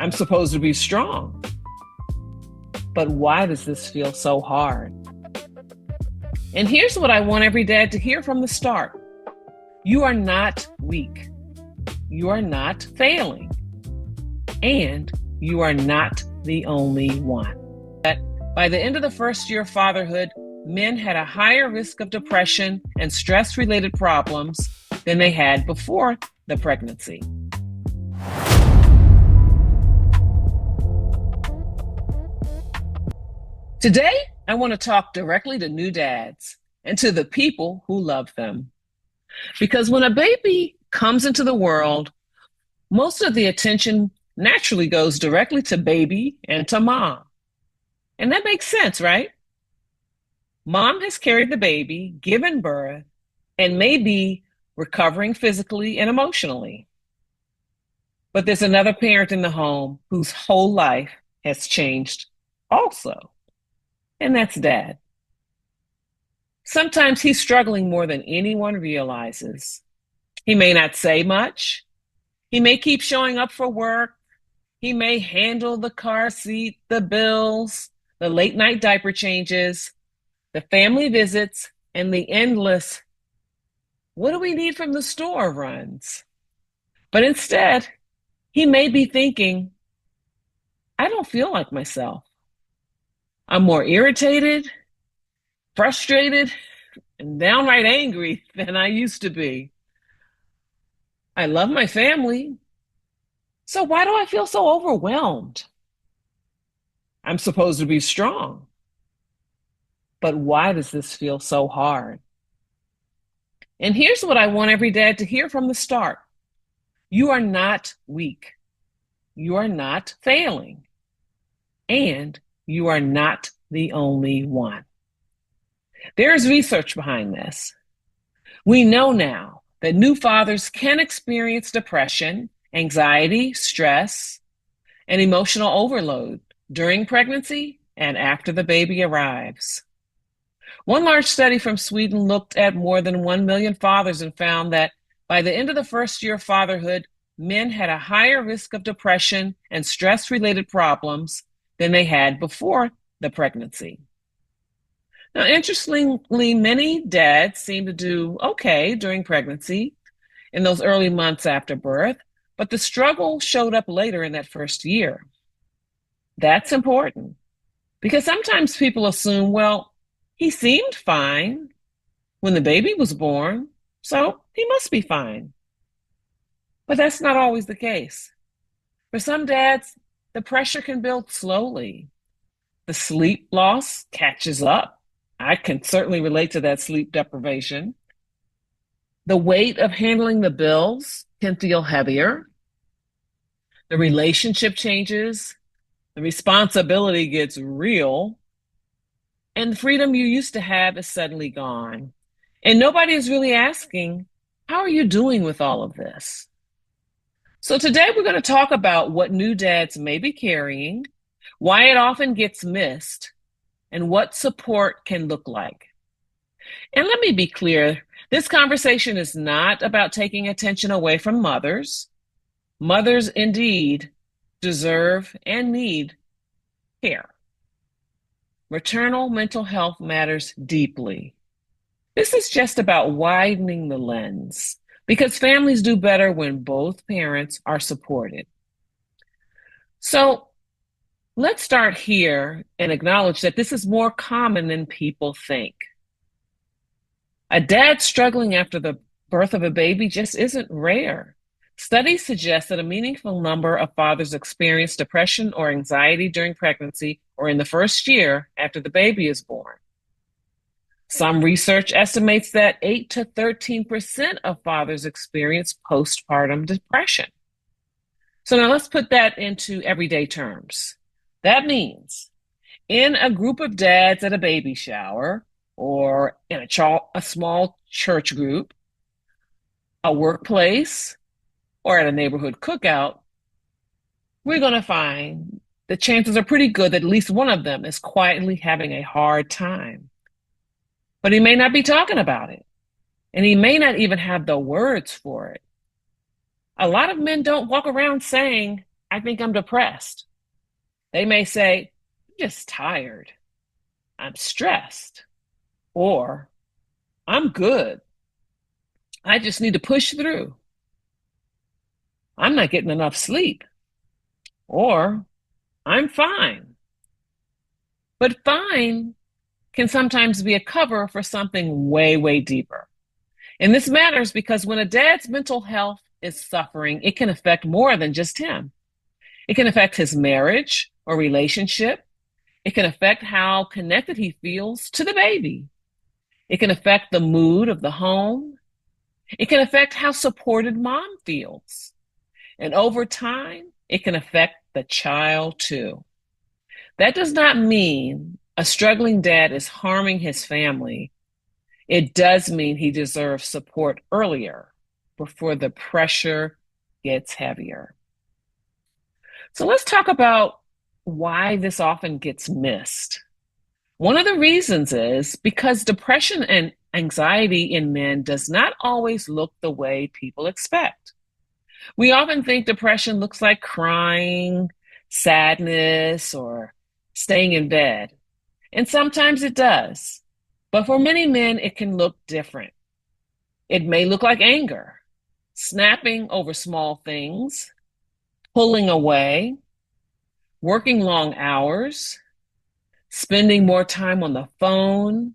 I'm supposed to be strong. But why does this feel so hard? And here's what I want every dad to hear from the start. You are not weak. You are not failing. And you are not the only one. By the end of the first year of fatherhood, men had a higher risk of depression and stress-related problems than they had before the pregnancy. Today, I want to talk directly to new dads and to the people who love them. Because when a baby comes into the world, most of the attention naturally goes directly to baby and to mom. And that makes sense, right? Mom has carried the baby, given birth, and may be recovering physically and emotionally. But there's another parent in the home whose whole life has changed also, and that's dad. Sometimes he's struggling more than anyone realizes. He may not say much. He may keep showing up for work. He may handle the car seat, the bills, the late night diaper changes, the family visits, and the endless, what do we need from the store runs? But instead, he may be thinking, I don't feel like myself. I'm more irritated, frustrated, and downright angry than I used to be. I love my family. So why do I feel so overwhelmed? I'm supposed to be strong. But why does this feel so hard? And here's what I want every dad to hear from the start. You are not weak. You are not failing. And you are not the only one. There is research behind this. We know now that new fathers can experience depression, anxiety, stress, and emotional overload during pregnancy and after the baby arrives. One large study from Sweden looked at more than 1 million fathers and found that by the end of the first year of fatherhood, men had a higher risk of depression and stress-related problems than they had before the pregnancy. Now, interestingly, many dads seem to do okay during pregnancy in those early months after birth, but the struggle showed up later in that first year. That's important because sometimes people assume, well, he seemed fine when the baby was born, so he must be fine. But that's not always the case. For some dads, the pressure can build slowly. The sleep loss catches up. I can certainly relate to that sleep deprivation. The weight of handling the bills can feel heavier. The relationship changes. The responsibility gets real. And the freedom you used to have is suddenly gone. And nobody is really asking, how are you doing with all of this? So today we're going to talk about what new dads may be carrying, why it often gets missed, and what support can look like. And let me be clear, this conversation is not about taking attention away from mothers. Mothers indeed deserve and need care. Maternal mental health matters deeply. This is just about widening the lens because families do better when both parents are supported. So let's start here and acknowledge that this is more common than people think. A dad struggling after the birth of a baby just isn't rare. Studies suggest that a meaningful number of fathers experience depression or anxiety during pregnancy or in the first year after the baby is born. Some research estimates that 8 to 13% of fathers experience postpartum depression. So now let's put that into everyday terms. That means in a group of dads at a baby shower or in a small church group, a workplace, or at a neighborhood cookout, we're going to find the chances are pretty good that at least one of them is quietly having a hard time. But he may not be talking about it, and he may not even have the words for it. A lot of men don't walk around saying, I think I'm depressed. They may say, I'm just tired. I'm stressed. Or I'm good. I just need to push through. I'm not getting enough sleep. Or I'm fine. But fine can sometimes be a cover for something way, way deeper. And this matters because when a dad's mental health is suffering, it can affect more than just him. It can affect his marriage or relationship. It can affect how connected he feels to the baby. It can affect the mood of the home. It can affect how supported mom feels. And over time, it can affect the child too. That does not mean a struggling dad is harming his family. It does mean he deserves support earlier before the pressure gets heavier. So let's talk about why this often gets missed. One of the reasons is because depression and anxiety in men does not always look the way people expect. We often think depression looks like crying, sadness, or staying in bed. And sometimes it does. But for many men, it can look different. It may look like anger, snapping over small things, pulling away, working long hours, spending more time on the phone,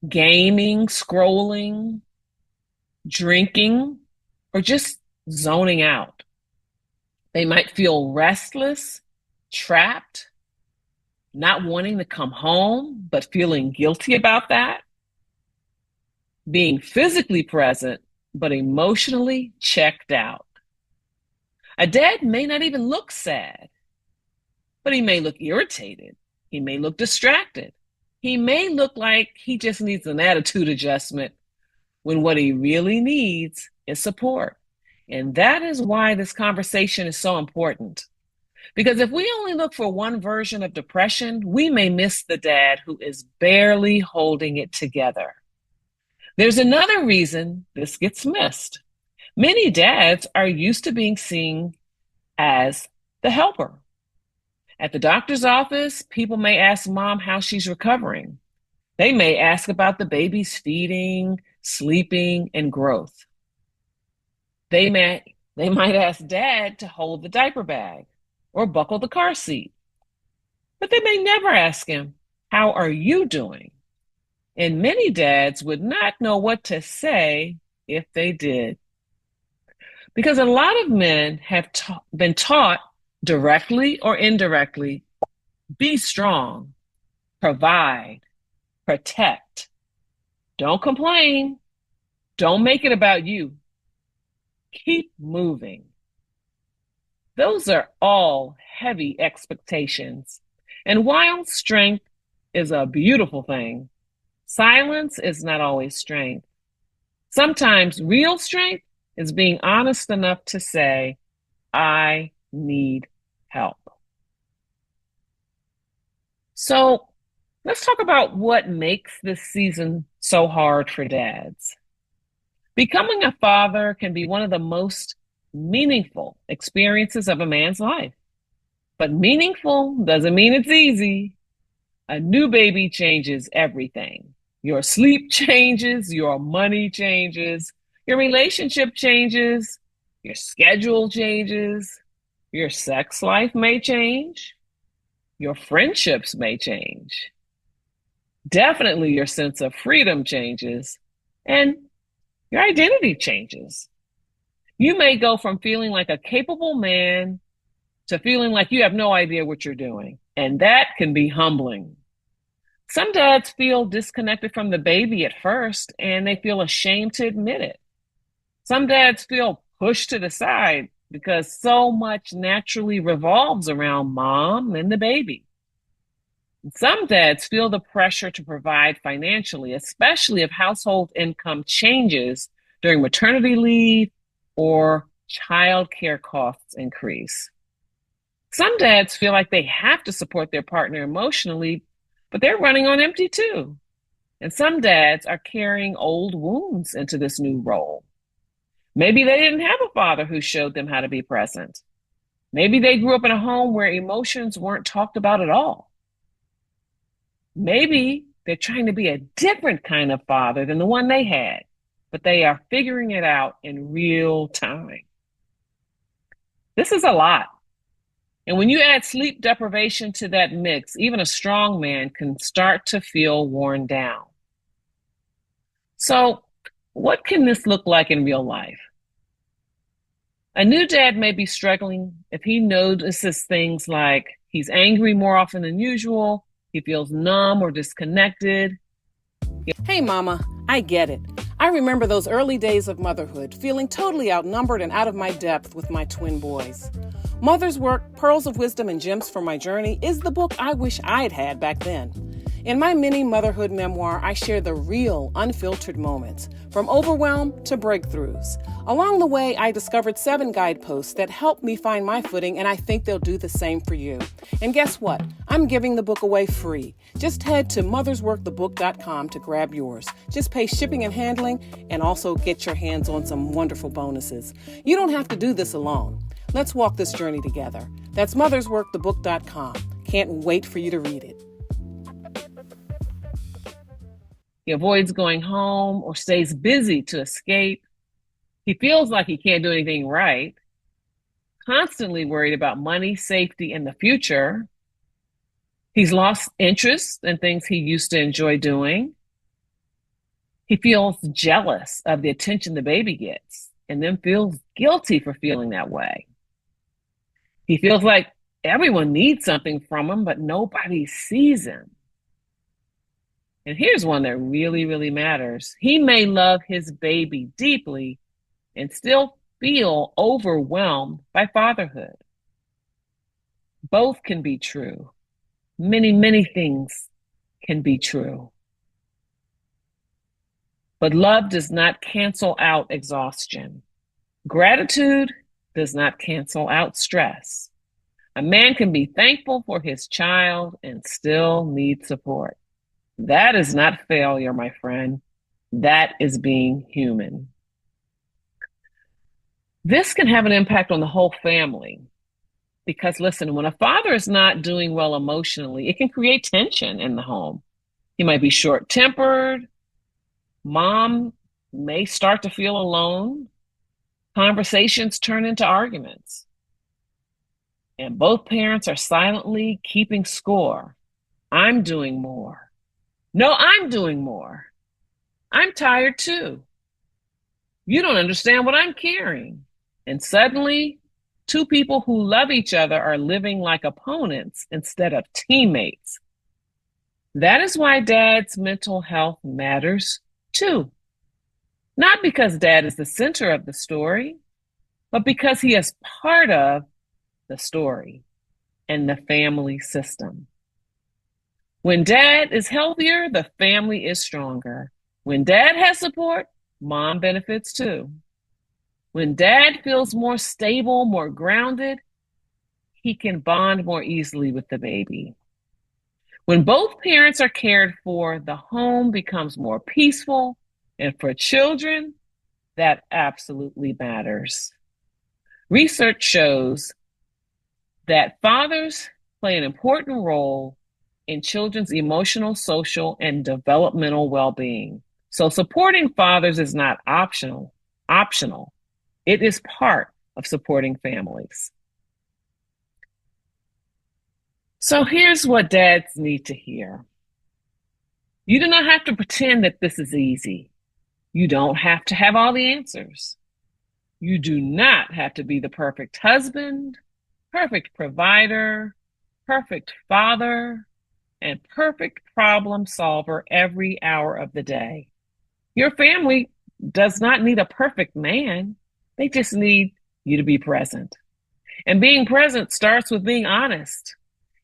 gaming, scrolling, drinking, or just zoning out. They might feel restless, trapped, not wanting to come home, but feeling guilty about that, being physically present, but emotionally checked out. A dad may not even look sad, but he may look irritated. He may look distracted. He may look like he just needs an attitude adjustment when what he really needs is support. And that is why this conversation is so important. Because if we only look for one version of depression, we may miss the dad who is barely holding it together. There's another reason this gets missed. Many dads are used to being seen as the helper. At the doctor's office, people may ask mom how she's recovering. They may ask about the baby's feeding, sleeping, and growth. They might ask dad to hold the diaper bag or buckle the car seat. But they may never ask him, how are you doing? And many dads would not know what to say if they did. Because a lot of men have been taught directly or indirectly, be strong, provide, protect. Don't complain. Don't make it about you. Keep moving. Those are all heavy expectations. And while strength is a beautiful thing, silence is not always strength. Sometimes real strength is being honest enough to say, I need help. So let's talk about what makes this season so hard for dads. Becoming a father can be one of the most meaningful experiences of a man's life. But meaningful doesn't mean it's easy. A new baby changes everything. Your sleep changes, your money changes, your relationship changes, your schedule changes, your sex life may change, your friendships may change. Definitely your sense of freedom changes, and your identity changes. You may go from feeling like a capable man to feeling like you have no idea what you're doing, and that can be humbling. Some dads feel disconnected from the baby at first, and they feel ashamed to admit it. Some dads feel pushed to the side because so much naturally revolves around mom and the baby. Some dads feel the pressure to provide financially, especially if household income changes during maternity leave or child care costs increase. Some dads feel like they have to support their partner emotionally, but they're running on empty too. And some dads are carrying old wounds into this new role. Maybe they didn't have a father who showed them how to be present. Maybe they grew up in a home where emotions weren't talked about at all. Maybe they're trying to be a different kind of father than the one they had, but they are figuring it out in real time. This is a lot. And when you add sleep deprivation to that mix, even a strong man can start to feel worn down. So, what can this look like in real life? A new dad may be struggling if he notices things like he's angry more often than usual, he feels numb or disconnected. Hey, Mama, I get it. I remember those early days of motherhood, feeling totally outnumbered and out of my depth with my twin boys. Mother's Work, Pearls of Wisdom and Gems for My Journey is the book I wish I'd had back then. In my mini motherhood memoir, I share the real, unfiltered moments, from overwhelm to breakthroughs. Along the way, I discovered 7 guideposts that helped me find my footing, and I think they'll do the same for you. And guess what? I'm giving the book away free. Just head to mothersworkthebook.com to grab yours. Just pay shipping and handling, and also get your hands on some wonderful bonuses. You don't have to do this alone. Let's walk this journey together. That's mothersworkthebook.com. Can't wait for you to read it. He avoids going home or stays busy to escape. He feels like he can't do anything right, constantly worried about money, safety, and the future. He's lost interest in things he used to enjoy doing. He feels jealous of the attention the baby gets and then feels guilty for feeling that way. He feels like everyone needs something from him, but nobody sees him. And here's one that really, really matters. He may love his baby deeply and still feel overwhelmed by fatherhood. Both can be true. Many, many things can be true. But love does not cancel out exhaustion. Gratitude does not cancel out stress. A man can be thankful for his child and still need support. That is not failure, my friend. That is being human. This can have an impact on the whole family because, listen, when a father is not doing well emotionally, it can create tension in the home. He might be short-tempered. Mom may start to feel alone. Conversations turn into arguments. And both parents are silently keeping score. I'm doing more. No, I'm doing more. I'm tired too. You don't understand what I'm carrying. And suddenly, 2 people who love each other are living like opponents instead of teammates. That is why dad's mental health matters too. Not because dad is the center of the story, but because he is part of the story and the family system. When dad is healthier, the family is stronger. When dad has support, mom benefits too. When dad feels more stable, more grounded, he can bond more easily with the baby. When both parents are cared for, the home becomes more peaceful, and for children, that absolutely matters. Research shows that fathers play an important role in children's emotional, social, and developmental well-being. So supporting fathers is not optional. It is part of supporting families. So here's what dads need to hear. You do not have to pretend that this is easy. You don't have to have all the answers. You do not have to be the perfect husband, perfect provider, perfect father, and perfect problem solver every hour of the day. Your family does not need a perfect man. They just need you to be present. And being present starts with being honest.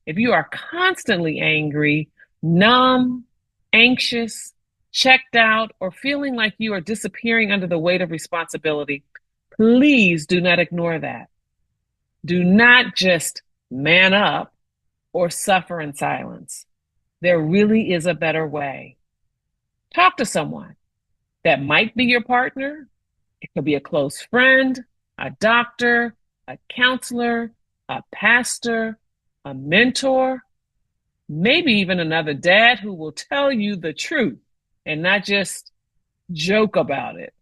If you are constantly angry, numb, anxious, checked out, or feeling like you are disappearing under the weight of responsibility, please do not ignore that. Do not just man up or suffer in silence. There really is a better way. Talk to someone. That might be your partner. It could be a close friend, a doctor, a counselor, a pastor, a mentor, maybe even another dad who will tell you the truth and not just joke about it.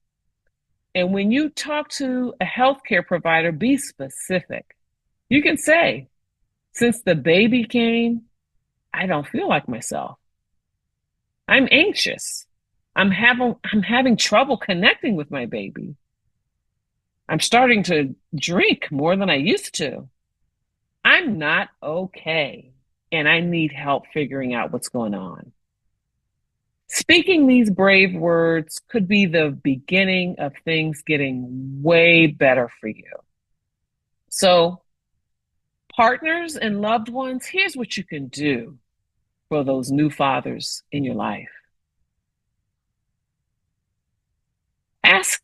And when you talk to a healthcare provider, be specific. You can say, since the baby came, I don't feel like myself. I'm anxious. I'm having trouble connecting with my baby. I'm starting to drink more than I used to. I'm not okay, and I need help figuring out what's going on. Speaking these brave words could be the beginning of things getting way better for you. So, partners and loved ones, here's what you can do for those new fathers in your life. Ask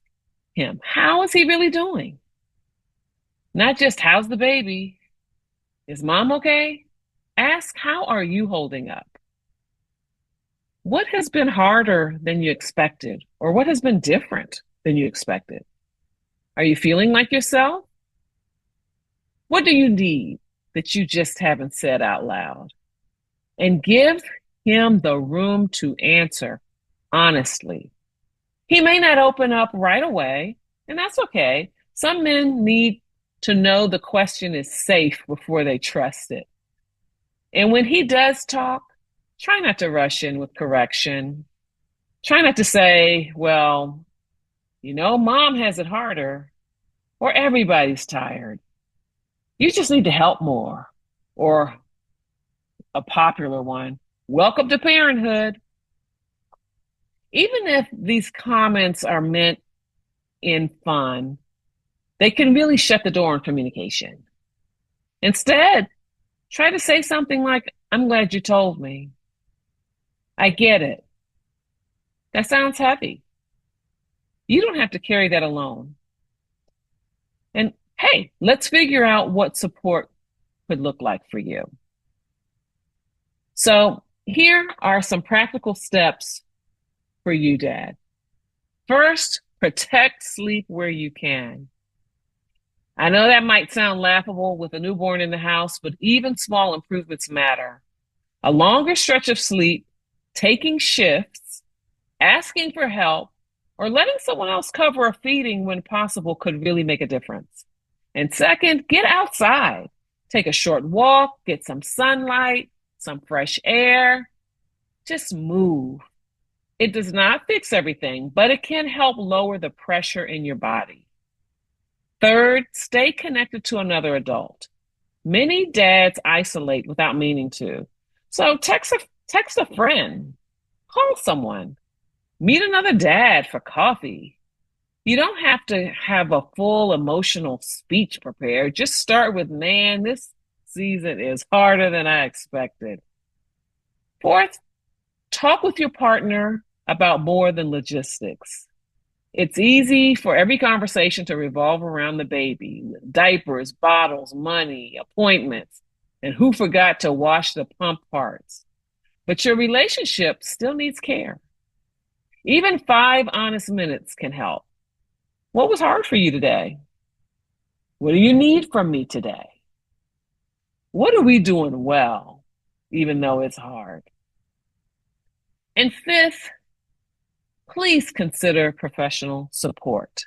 him, how is he really doing? Not just, how's the baby? Is mom okay? Ask, how are you holding up? What has been harder than you expected? Or what has been different than you expected? Are you feeling like yourself? What do you need that you just haven't said out loud? And give him the room to answer honestly. He may not open up right away, and that's okay. Some men need to know the question is safe before they trust it. And when he does talk, try not to rush in with correction. Try not to say, well, mom has it harder, or everybody's tired. You just need to help more. Or a popular one, welcome to parenthood. Even if these comments are meant in fun, they can really shut the door on communication. Instead, try to say something like, I'm glad you told me. I get it. That sounds heavy. You don't have to carry that alone. And hey, let's figure out what support could look like for you. So here are some practical steps for you, Dad. First, protect sleep where you can. I know that might sound laughable with a newborn in the house, but even small improvements matter. A longer stretch of sleep, taking shifts, asking for help, or letting someone else cover a feeding when possible could really make a difference. And second, get outside. Take a short walk, get some sunlight, some fresh air. Just move. It does not fix everything, but it can help lower the pressure in your body. Third, stay connected to another adult. Many dads isolate without meaning to. So text a friend, call someone, meet another dad for coffee. You don't have to have a full emotional speech prepared. Just start with, man, this season is harder than I expected. Fourth, talk with your partner about more than logistics. It's easy for every conversation to revolve around the baby, diapers, bottles, money, appointments, and who forgot to wash the pump parts. But your relationship still needs care. Even 5 honest minutes can help. What was hard for you today? What do you need from me today? What are we doing well, even though it's hard? And fifth, please consider professional support.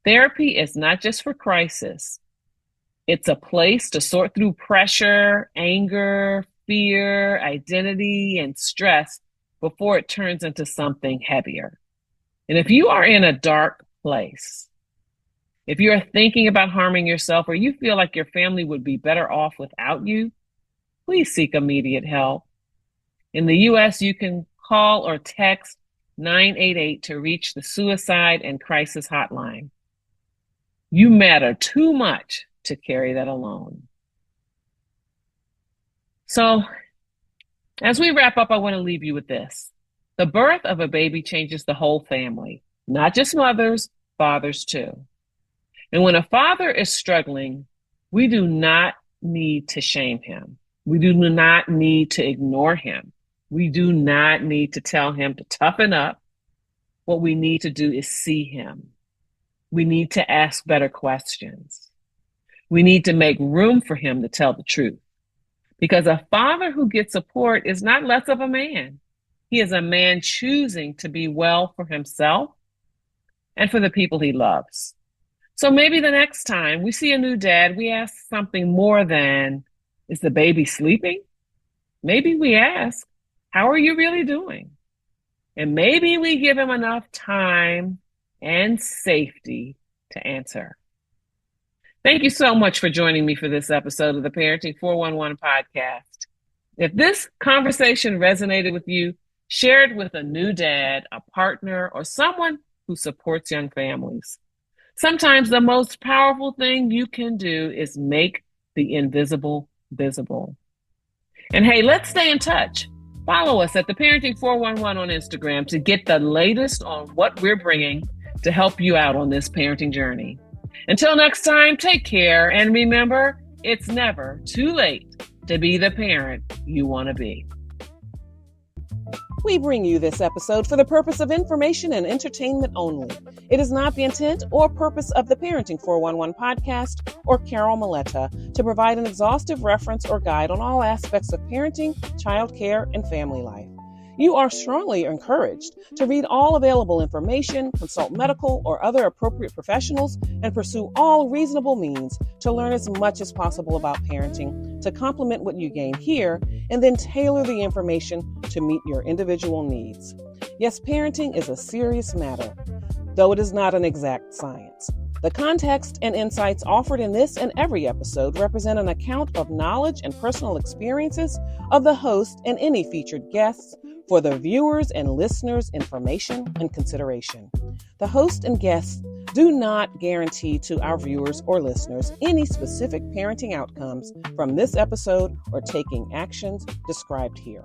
Therapy is not just for crisis. It's a place to sort through pressure, anger, fear, identity, and stress before it turns into something heavier. And if you are in a dark place, if you're thinking about harming yourself or you feel like your family would be better off without you, please seek immediate help. In the US, you can call or text 988 to reach the Suicide and Crisis Hotline. You matter too much to carry that alone. So, as we wrap up, I want to leave you with this. The birth of a baby changes the whole family, not just mothers, fathers too. And when a father is struggling, we do not need to shame him. We do not need to ignore him. We do not need to tell him to toughen up. What we need to do is see him. We need to ask better questions. We need to make room for him to tell the truth. Because a father who gets support is not less of a man. He is a man choosing to be well for himself and for the people he loves. So maybe the next time we see a new dad, we ask something more than, is the baby sleeping? Maybe we ask, how are you really doing? And maybe we give him enough time and safety to answer. Thank you so much for joining me for this episode of the Parenting 411 podcast. If this conversation resonated with you, share it with a new dad, a partner, or someone who supports young families. Sometimes the most powerful thing you can do is make the invisible visible. And hey, let's stay in touch. Follow us at the Parenting 411 on Instagram to get the latest on what we're bringing to help you out on this parenting journey. Until next time, take care, and remember, it's never too late to be the parent you want to be. We bring you this episode for the purpose of information and entertainment only. It is not the intent or purpose of the Parenting 411 podcast or Carol Maletta to provide an exhaustive reference or guide on all aspects of parenting, childcare, and family life. You are strongly encouraged to read all available information, consult medical or other appropriate professionals, and pursue all reasonable means to learn as much as possible about parenting to complement what you gain here, and then tailor the information to meet your individual needs. Yes, parenting is a serious matter, though it is not an exact science. The context and insights offered in this and every episode represent an account of knowledge and personal experiences of the host and any featured guests for the viewers' and listeners' information and consideration. The host and guests do not guarantee to our viewers or listeners any specific parenting outcomes from this episode or taking actions described here.